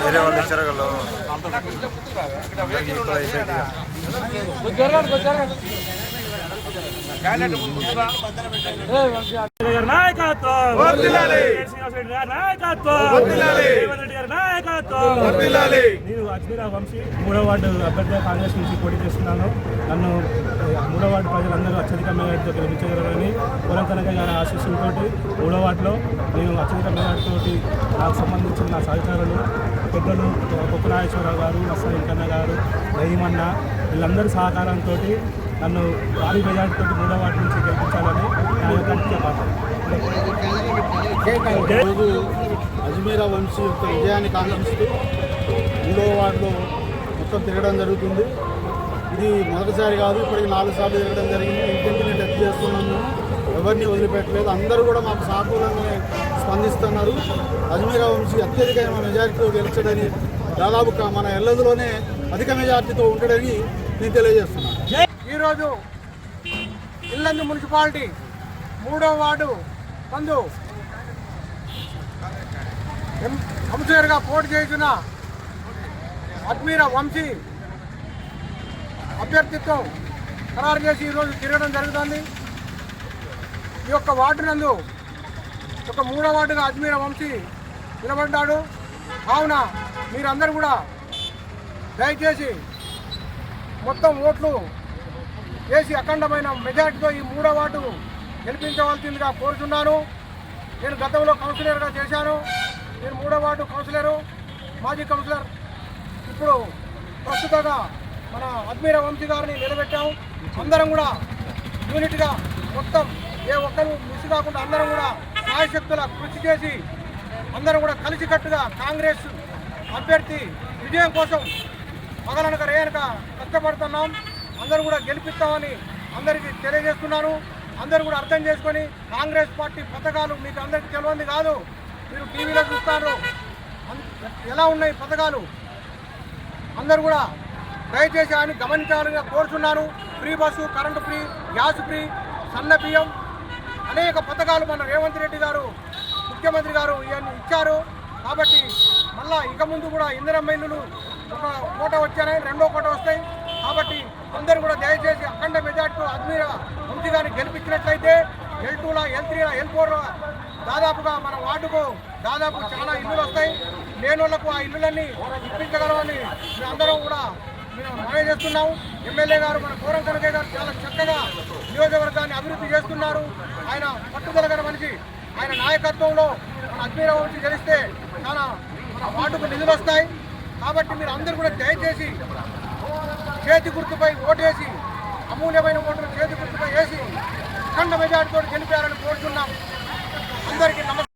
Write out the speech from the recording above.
వేరే వాళ్ళు చెరగలు నేను అజ్మీరా వంశీ 3వ వార్డు అభ్యర్థిగా కాంగ్రెస్ నుంచి పోటీ చేస్తున్నాను. నన్ను 3వ వార్డు ప్రజలందరూ అత్యధిక మెజార్టీతో గెలిపించగలరని పూరం కనక గారి ఆశీస్సులతో 3వ వార్డులో నేను అత్యధిక మెజార్టీతోటి నాకు సంబంధించిన నా సహచరులు పెద్దలు కొప్పనాగేశ్వరరావు గారు, నస్సా వెంకన్న గారు, రహీమన్న వీళ్ళందరి సహకారంతో నన్ను భారీ మెజార్టీతో 3వ వార్డు నుంచి గెలిపించాలని నా యొక్క ముఖ్య పాత్ర. అజ్మీరా వంశీ యొక్క విజయాన్ని కాంక్షిస్తూ 3వ వార్డులో మొత్తం తిరగడం జరుగుతుంది. ఇది మొదటిసారి కాదు, ఇప్పటికి 4 సార్లు తిరగడం జరిగింది. ఇంటింటిని టచ్ చేస్తున్నాము, ఎవరిని వదిలిపెట్టలేదు. అందరూ కూడా మాకు సానుకూలంగానే స్పందిస్తున్నారు. అజ్మీరా వంశీ అత్యధికమైన మెజారిటీతో గెలిచడని, దాదాపు మన ఎల్లదులోనే అధిక మెజారిటీతో ఉంటాడని నేను తెలియజేస్తున్నాను. ఈరోజు ఇల్లందు మున్సిపాలిటీ 3వ వార్డు నందు కౌన్సిలర్గా పోటీ చేసిన అజ్మీరా వంశీ అభ్యర్థిత్వం ఖరారు చేసి ఈరోజు తిరగడం జరుగుతుంది. ఈ యొక్క వార్డు నందు ఒక 3వ వార్డుగా అజ్మీరా వంశీ నిలబడ్డాడు. కావున మీరందరూ కూడా దయచేసి మొత్తం ఓట్లు వేసి అఖండమైన మెజార్టీతో ఈ 3వ వార్డు గెలిపించవలసిందిగా కోరుతున్నాను. నేను గతంలో కౌన్సిలర్గా చేశాను. నేను 3వ వార్డు కౌన్సిలరు, మాజీ కౌన్సిలర్. ఇప్పుడు ప్రస్తుతంగా మన అజ్మీరా వంశీ గారిని నిలబెట్టాము. అందరం కూడా యూనిట్గా మొత్తం ఏ ఒక్కరు మిస్ కాకుండా అందరం కూడా సాయశక్తుల కృషి చేసి అందరం కూడా కలిసికట్టుగా కాంగ్రెస్ అభ్యర్థి విజయం కోసం పగలనక రేయనక కష్టపడుతున్నాం. అందరూ కూడా గెలిపిస్తామని అందరికీ తెలియజేస్తున్నాను. అందరూ కూడా అర్థం చేసుకొని కాంగ్రెస్ పార్టీ పథకాలు మీకు అందరికీ తెలియంది కాదు, మీరు టీవీలో చూస్తారు ఎలా ఉన్నాయి పథకాలు. అందరూ కూడా దయచేసి ఆయన గమనించాలని కోరుతున్నాను. Free bus, current free, gas free, సన్న బియ్యం, అనేక పథకాలు మన రేవంత్ రెడ్డి గారు ముఖ్యమంత్రి గారు ఇవన్నీ ఇచ్చారు. కాబట్టి మళ్ళా ఇక ముందు కూడా ఇందిరమ్మ ఇల్లులు ఒక కోట వచ్చాయి, 2వ కోట వస్తాయి. కాబట్టి అందరూ కూడా దయచేసి అఖండ మెజార్టీ అజ్మీరా వంశీ గారిని గెలిపించినట్లయితే L2ల, L3ల, L4ల దాదాపుగా మన వార్డుకు దాదాపు చాలా ఇల్లులు వస్తాయి. లేని వాళ్ళకు ఆ ఇల్లులన్నీ ఇప్పించగలమని మేమందరం కూడా మేము మనవి చేస్తున్నాం. ఎమ్మెల్యే గారు మన పూరం కనకయ్య గారు చాలా చక్కగా నియోజకవర్గాన్ని అభివృద్ధి చేస్తున్నారు. ఆయన పట్టుదల గల మనిషి. ఆయన నాయకత్వంలో మన అజ్మీరా వంశీ గెలిస్తే చాలా మన వార్డుకు నిధులు వస్తాయి. కాబట్టి మీరు అందరూ కూడా దయచేసి చేతి గుర్తుపై ఓటేసి, అమూల్యమైన ఓటును చేతి గుర్తుపై వేసి అఖండ మెజార్టీతో గెలిపారని కోరుతున్నాం. అందరికీ నమస్కారం.